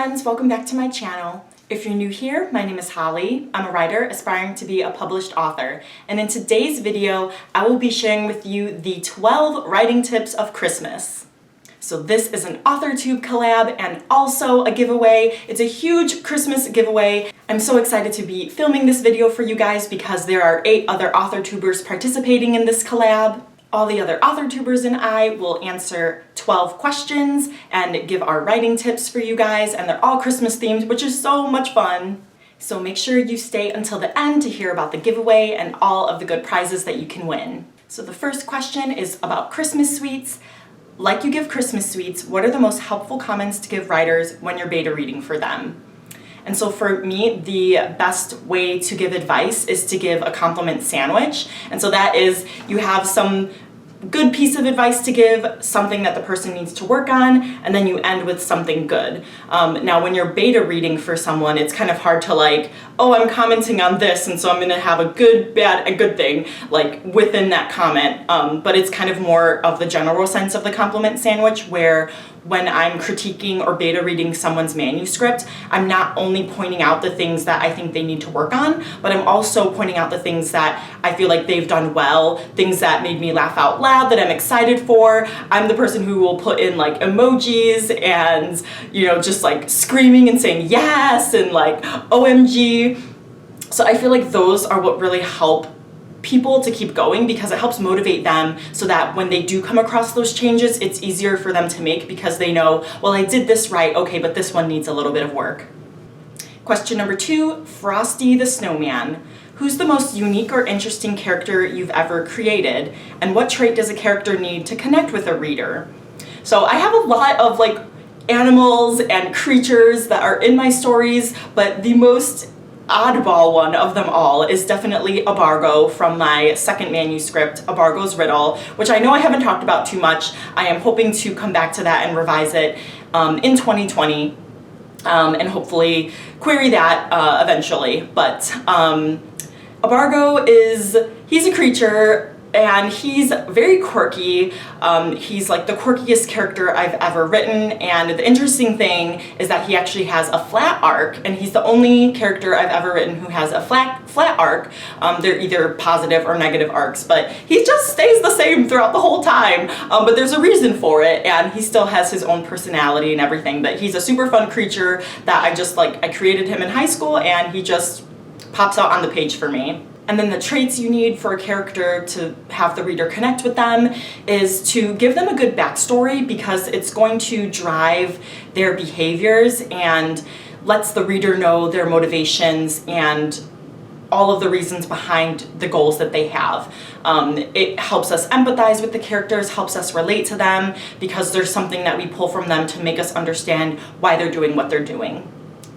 friends, welcome back to my channel. If you're new here, my name is Holly. I'm a writer aspiring to be a published author, and in today's video I will be sharing with you the 12 writing tips of Christmas. So this is an AuthorTube collab and also a giveaway. It's a huge Christmas giveaway. I'm so excited to be filming this video for you guys because there are 8 other AuthorTubers participating in this collab. All the other AuthorTubers and I will answer 12 questions and give our writing tips for you guys, and they're all Christmas themed, which is so much fun. So make sure you stay until the end to hear about the giveaway and all of the good prizes that you can win. So the first question is about Christmas sweets. Like you give Christmas sweets, what are the most helpful comments to give writers when you're beta reading for them? And so for me, the best way to give advice is to give a compliment sandwich. And so that is, you have some good piece of advice to give, something that the person needs to work on, and then you end with something good. Now when you're beta reading for someone, it's kind of hard to like, oh, I'm commenting on this, and so I'm gonna have a good, bad, a good thing, like within that comment. But it's kind of more of the general sense of the compliment sandwich, where when I'm critiquing or beta reading someone's manuscript, I'm not only pointing out the things that I think they need to work on, but I'm also pointing out the things that I feel like they've done well, things that made me laugh out loud, that I'm excited for. I'm the person who will put in like emojis and, you know, just like screaming and saying yes and like OMG. So I feel like those are what really help people to keep going, because it helps motivate them so that when they do come across those changes, it's easier for them to make because they know, well, I did this right, okay, but this one needs a little bit of work. Question number 2, Frosty the Snowman. Who's the most unique or interesting character you've ever created, and what trait does a character need to connect with a reader? So I have a lot of like animals and creatures that are in my stories, but the most oddball one of them all is definitely Abargo from my second manuscript, Abargo's Riddle, which I know I haven't talked about too much. I am hoping to come back to that and revise it in 2020 and hopefully query that eventually. But Abargo he's a creature and he's very quirky. He's like the quirkiest character I've ever written, and the interesting thing is that he actually has a flat arc, and he's the only character I've ever written who has a flat arc. They're either positive or negative arcs, but he just stays the same throughout the whole time, but there's a reason for it, and he still has his own personality and everything. But he's a super fun creature that I created him in high school, and he just pops out on the page for me. And then the traits you need for a character to have the reader connect with them is to give them a good backstory, because it's going to drive their behaviors and lets the reader know their motivations and all of the reasons behind the goals that they have. It helps us empathize with the characters, helps us relate to them, because there's something that we pull from them to make us understand why they're doing what they're doing.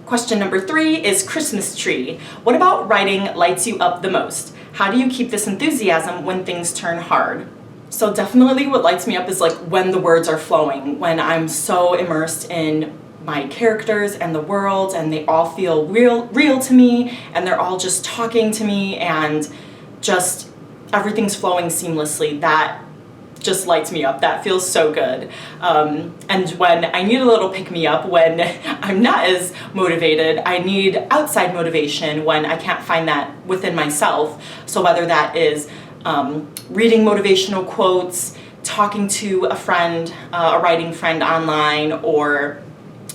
Question number 3 is Christmas tree. What about writing lights you up the most? How do you keep this enthusiasm when things turn hard? So definitely what lights me up is like when the words are flowing, when I'm so immersed in my characters and the world, and they all feel real to me, and they're all just talking to me, and just everything's flowing seamlessly. That just lights me up. That feels so good. And when I need a little pick-me-up, when I'm not as motivated, I need outside motivation when I can't find that within myself. So whether that is reading motivational quotes, talking to a friend, a writing friend online, or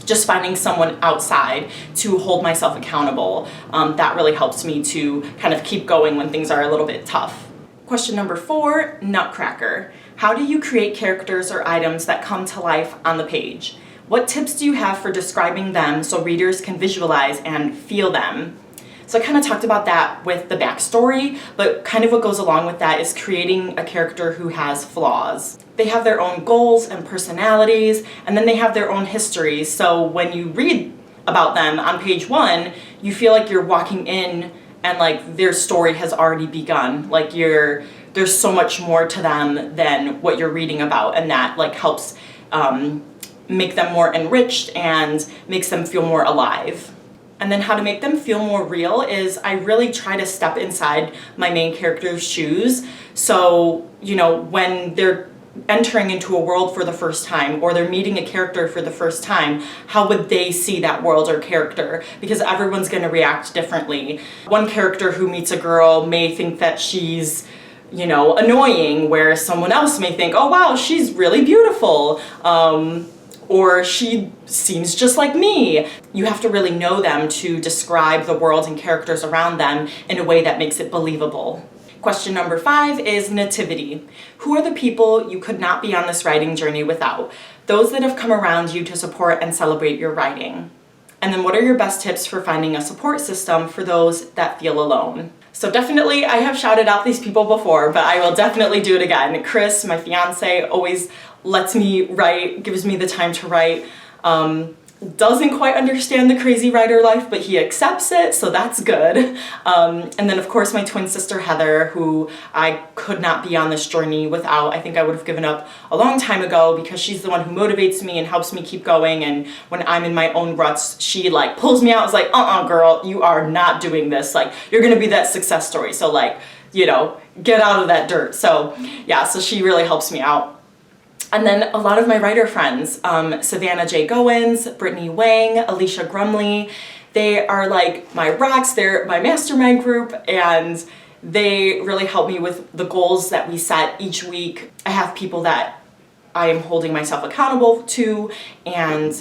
just finding someone outside to hold myself accountable, that really helps me to kind of keep going when things are a little bit tough. Question number 4, Nutcracker. How do you create characters or items that come to life on the page? What tips do you have for describing them so readers can visualize and feel them? So I kind of talked about that with the backstory, but kind of what goes along with that is creating a character who has flaws. They have their own goals and personalities, and then they have their own histories. So when you read about them on page 1, you feel like you're walking in and like their story has already begun. Like there's so much more to them than what you're reading about, and that like helps make them more enriched and makes them feel more alive. And then how to make them feel more real is I really try to step inside my main character's shoes. So, you know, when they're entering into a world for the first time, or they're meeting a character for the first time, how would they see that world or character? Because everyone's going to react differently. One character who meets a girl may think that she's, you know, annoying, whereas someone else may think, oh wow, she's really beautiful, or she seems just like me. You have to really know them to describe the world and characters around them in a way that makes it believable. Question number 5 is nativity. Who are the people you could not be on this writing journey without? Those that have come around you to support and celebrate your writing. And then what are your best tips for finding a support system for those that feel alone? So definitely, I have shouted out these people before, but I will definitely do it again. Chris, my fiance, always lets me write, gives me the time to write. Doesn't quite understand the crazy writer life, but he accepts it, so that's good. And then of course my twin sister Heather, who I could not be on this journey without. I think I would have given up a long time ago, because she's the one who motivates me and helps me keep going, and when I'm in my own ruts, she like pulls me out. It's like, girl, you are not doing this. Like, you're gonna be that success story, so like, you know, get out of that dirt. So yeah, so she really helps me out. And then a lot of my writer friends, Savannah J. Goins, Brittany Wang, Alicia Grumley, they are like my rocks, they're my mastermind group, and they really help me with the goals that we set each week. I have people that I am holding myself accountable to, and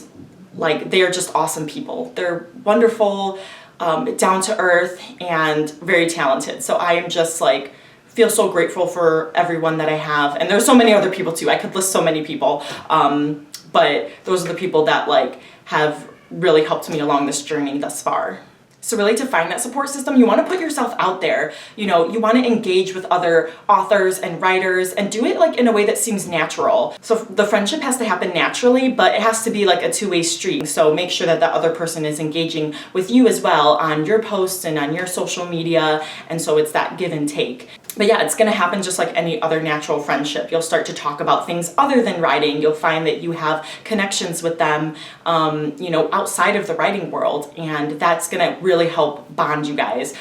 like, they are just awesome people. They're wonderful, down to earth, and very talented. So I am just like, feel so grateful for everyone that I have. And there's so many other people too. I could list so many people, but those are the people that like have really helped me along this journey thus far. So really, to find that support system, you want to put yourself out there. You know, you want to engage with other authors and writers and do it like in a way that seems natural. So the friendship has to happen naturally, but it has to be like a two-way street. So make sure that the other person is engaging with you as well on your posts and on your social media. And so it's that give and take. But yeah, it's going to happen just like any other natural friendship. You'll start to talk about things other than writing. You'll find that you have connections with them, you know, outside of the writing world. And that's going to really help bond you guys,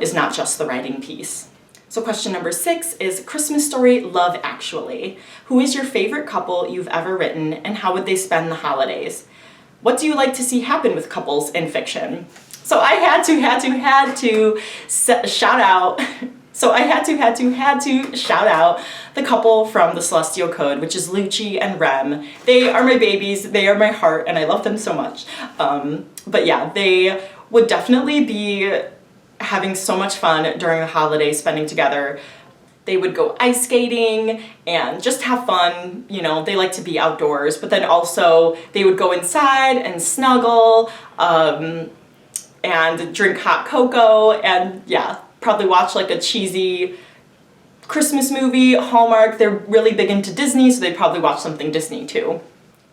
is not just the writing piece. So question number 6 is Christmas story, Love Actually. Who is your favorite couple you've ever written, and how would they spend the holidays? What do you like to see happen with couples in fiction? So I had to shout out So I had to shout out the couple from the Celestial Code, which is Lucci and Rem. They are my babies, they are my heart, and I love them so much. But yeah, they would definitely be having so much fun during the holidays, spending together. They would go ice skating and just have fun. You know, they like to be outdoors, but then also they would go inside and snuggle, and drink hot cocoa, and yeah, probably watch like a cheesy Christmas movie, Hallmark. They're really big into Disney, so they'd probably watch something Disney too.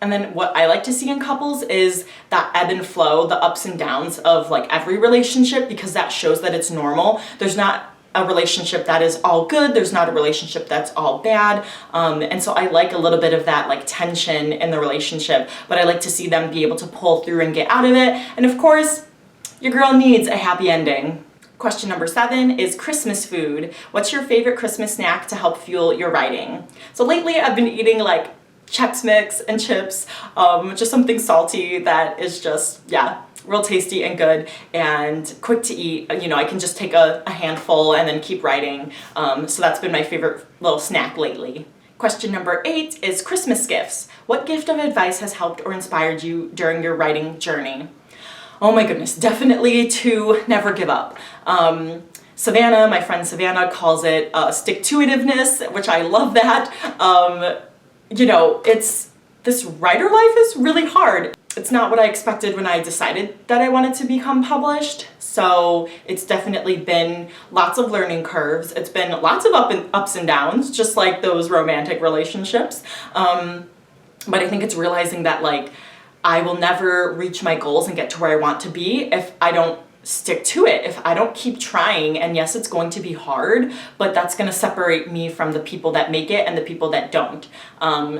And then what I like to see in couples is that ebb and flow, the ups and downs of like every relationship, because that shows that it's normal. There's not a relationship that is all good, there's not a relationship that's all bad, and so I like a little bit of that like tension in the relationship, but I like to see them be able to pull through and get out of it. And of course, your girl needs a happy ending. Question number 7 is Christmas food. What's your favorite Christmas snack to help fuel your writing? So lately I've been eating like Chex Mix and chips, just something salty that is just, yeah, real tasty and good and quick to eat. You know, I can just take a handful and then keep writing. So that's been my favorite little snack lately. Question number 8 is Christmas gifts. What gift of advice has helped or inspired you during your writing journey? Oh my goodness, definitely to never give up. Savannah, my friend Savannah, calls it stick-to-itiveness, which I love that. You know, this writer life is really hard. It's not what I expected when I decided that I wanted to become published. So it's definitely been lots of learning curves. It's been lots of ups and downs, just like those romantic relationships. But I think it's realizing that like, I will never reach my goals and get to where I want to be if I don't stick to it, if I don't keep trying. And yes, it's going to be hard, but that's going to separate me from the people that make it and the people that don't.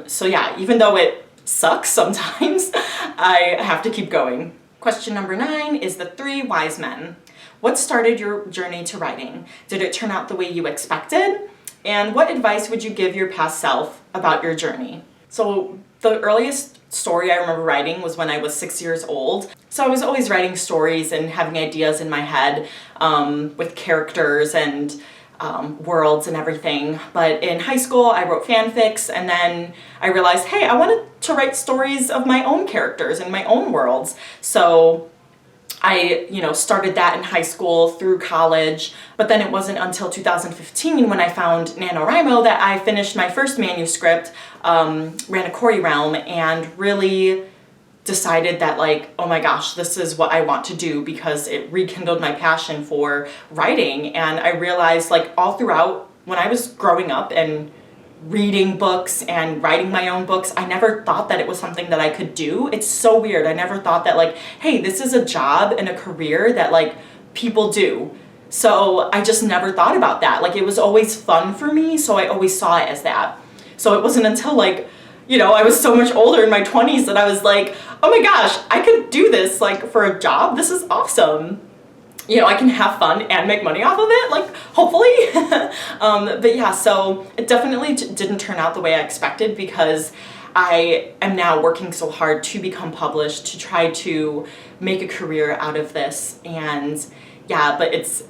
So yeah, even though it sucks sometimes, I have to keep going. Question number 9 is the 3 wise men. What started your journey to writing? Did it turn out the way you expected? And what advice would you give your past self about your journey? So the earliest story I remember writing was when I was 6 years old. So I was always writing stories and having ideas in my head with characters and worlds and everything. But in high school, I wrote fanfics, and then I realized, hey, I wanted to write stories of my own characters and my own worlds. So I, started that in high school through college, but then it wasn't until 2015 when I found NaNoWriMo that I finished my first manuscript, ran a Corey realm, and really decided that, like, oh my gosh, this is what I want to do, because it rekindled my passion for writing. And I realized, like, all throughout when I was growing up and reading books and writing my own books, I never thought that it was something that I could do. It's so weird. I never thought that, like, hey, this is a job and a career that, like, people do. So I just never thought about that. Like, it was always fun for me, so I always saw it as that. So it wasn't until, like, I was so much older in my 20s that I was like, oh my gosh, I could do this, like, for a job. This is awesome. I can have fun and make money off of it, like, hopefully. But yeah, so it definitely didn't turn out the way I expected, because I am now working so hard to become published, to try to make a career out of this. And yeah, but it's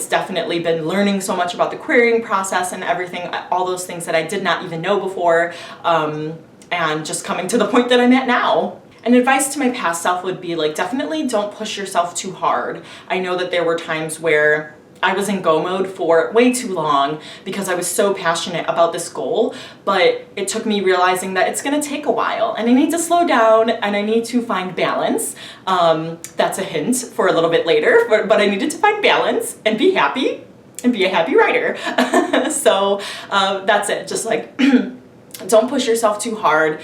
definitely been learning so much about the querying process and everything, all those things that I did not even know before, and just coming to the point that I'm at now. And advice to my past self would be, like, definitely don't push yourself too hard. I know that there were times where I was in go mode for way too long because I was so passionate about this goal, but it took me realizing that it's gonna take a while and I need to slow down and I need to find balance. That's a hint for a little bit later, but I needed to find balance and be happy and be a happy writer. So that's it, just like, don't push yourself too hard,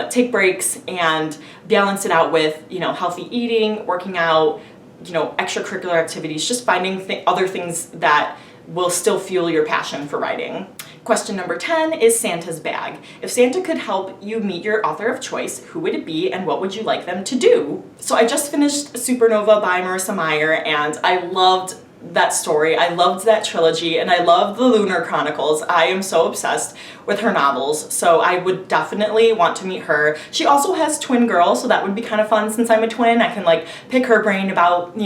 take breaks and balance it out with, healthy eating, working out, extracurricular activities, just finding other things that will still fuel your passion for writing. Question number 10 is Santa's bag. If Santa could help you meet your author of choice, who would it be and what would you like them to do? So I just finished Supernova by Marissa Meyer, and I loved that story. I loved that trilogy, and I love the Lunar Chronicles. I am so obsessed with her novels, so I would definitely want to meet her. She also has twin girls, so that would be kind of fun. Since I'm a twin, I can, like, pick her brain about,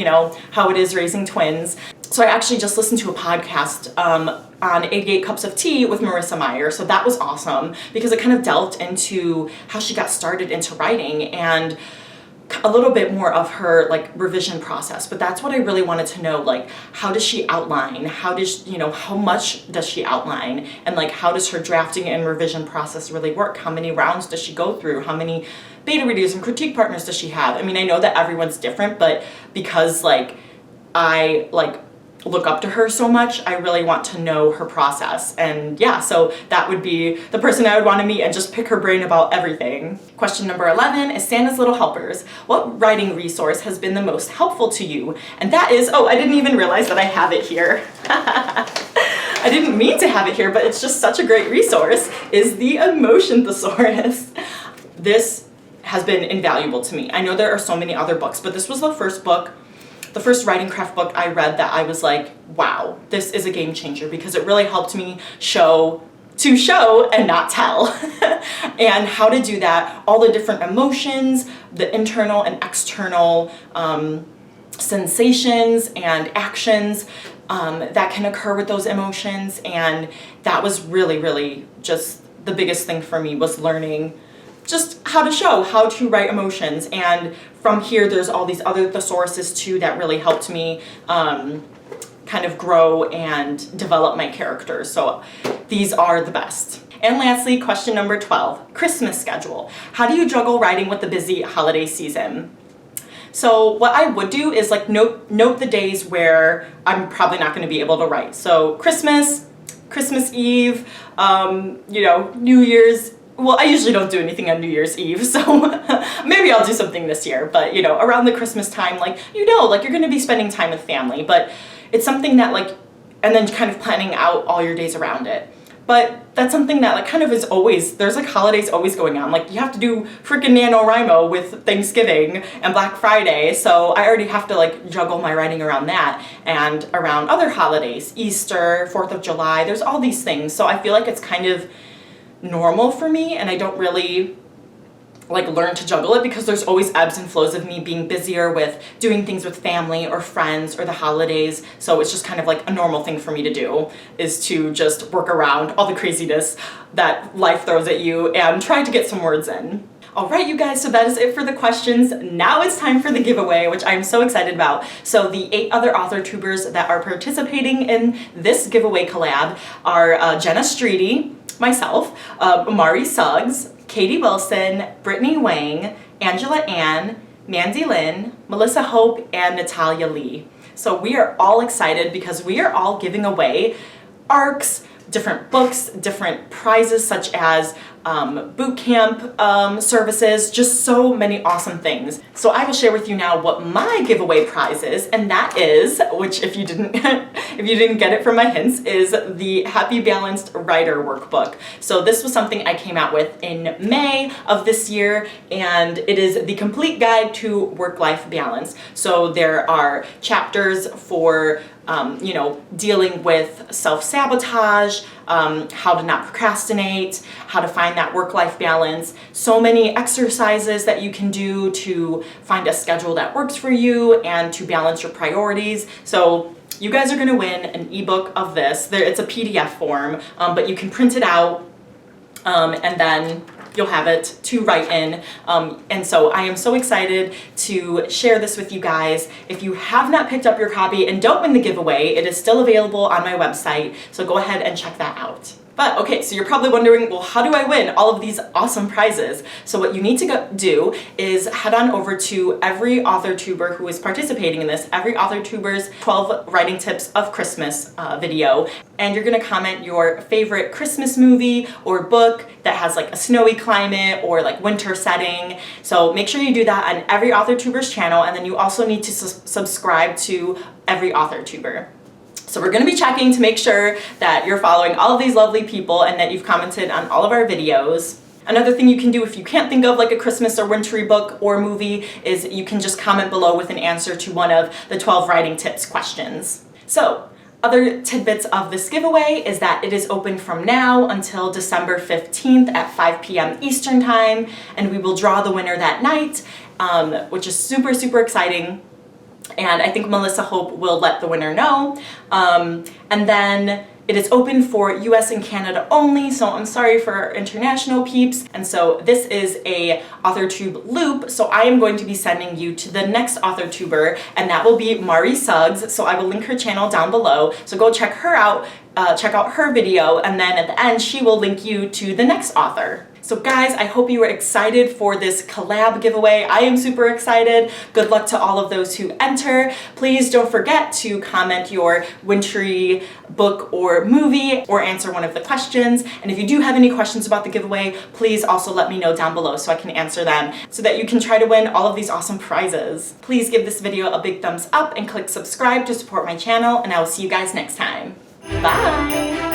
how it is raising twins. So I actually just listened to a podcast on 88 Cups of Tea with Marissa Meyer, so that was awesome because it kind of delved into how she got started into writing and a little bit more of her, like, revision process. But that's what I really wanted to know, like, how does she outline? How much does she outline? And, like, how does her drafting and revision process really work? How many rounds does she go through? How many beta readers and critique partners does she have? I mean, I know that everyone's different, but because, like, I, like, look up to her so much, I really want to know her process. And yeah, so that would be the person I would want to meet and just pick her brain about everything. Question number 11 is Santa's Little Helpers. What writing resource has been the most helpful to you? And that is, oh, I didn't even realize that I have it here. I didn't mean to have it here, but it's just such a great resource, is the Emotion Thesaurus. This has been invaluable to me. I know there are so many other books, but this was the first writing craft book I read that I was like, wow, this is a game changer, because it really helped me show and not tell. And how to do that, all the different emotions, the internal and external sensations and actions that can occur with those emotions. And that was really, really just the biggest thing for me, was learning just how to write emotions. And from here, there's all these other thesauruses too that really helped me kind of grow and develop my characters. So these are the best. And lastly, question number 12, Christmas schedule. How do you juggle writing with the busy holiday season? So what I would do is, like, note the days where I'm probably not going to be able to write. So Christmas Eve, New Year's. Well, I usually don't do anything on New Year's Eve, so maybe I'll do something this year. But, around the Christmas time, like, you're going to be spending time with family. But it's something that, like, and then kind of planning out all your days around it. but that's something that like kind of is always, there's like holidays always going on. Like you have to do freaking NaNoWriMo with Thanksgiving and Black Friday, so I already have to like juggle my writing around that and around other holidays, Easter, 4th of July, there's all these things. So I feel like it's kind of normal for me, and I don't really like learn to juggle it because there's always ebbs and flows of me being busier with doing things with family or friends or the holidays. So it's just kind of like a normal thing for me to do, is to just work around all the craziness that life throws at you and try to get some words in. All right, you guys, so that is it for the questions. Now it's time for the giveaway, which I'm so excited about. So the 8 other author tubers that are participating in this giveaway collab are Jenna Streety, myself, Mari Suggs, Katie Wilson, Brittany Wang, Angela Ann, Mandy Lynn, Melissa Hope, and Natalia Lee. So we are all excited because we are all giving away ARCs, different books, different prizes such as boot camp services, just so many awesome things. So I will share with you now what my giveaway prize is, and that is, which if you didn't if you didn't get it from my hints, is the Happy Balanced Writer Workbook. So this was something I came out with in May of this year, and it is the complete guide to work-life balance. So there are chapters for you know, dealing with self-sabotage, how to not procrastinate, how to find that work-life balance, so many exercises that you can do to find a schedule that works for you and to balance your priorities. So you guys are gonna win an ebook of this. It's a PDF form, but you can print it out and then you'll have it to write in. And so I am so excited to share this with you guys. If you have not picked up your copy and don't win the giveaway, it is still available on my website, so go ahead and check that out. But okay, so you're probably wondering, well, how do I win all of these awesome prizes? So what you need to do is head on over to every author tuber who is participating in this, every author tuber's 12 writing tips of Christmas video, and you're gonna comment your favorite Christmas movie or book that has like a snowy climate or like winter setting. So make sure you do that on every author tuber's channel, and then you also need to subscribe to every author tuber. So we're going to be checking to make sure that you're following all of these lovely people and that you've commented on all of our videos. Another thing you can do if you can't think of like a Christmas or wintry book or movie is you can just comment below with an answer to one of the 12 writing tips questions. So other tidbits of this giveaway is that it is open from now until December 15th at 5 p.m. Eastern time, and we will draw the winner that night, which is super, super exciting. And I think Melissa Hope will let the winner know. And then it is open for US and Canada only, so I'm sorry for our international peeps. And so this is a AuthorTube loop, so I am going to be sending you to the next AuthorTuber, and that will be Mari Suggs. So I will link her channel down below, so go check her out, check out her video, and then at the end she will link you to the next author. So guys, I hope you were excited for this collab giveaway. I am super excited. Good luck to all of those who enter. Please don't forget to comment your wintry book or movie or answer one of the questions. And if you do have any questions about the giveaway, please also let me know down below so I can answer them so that you can try to win all of these awesome prizes. Please give this video a big thumbs up and click subscribe to support my channel, and I will see you guys next time. Bye!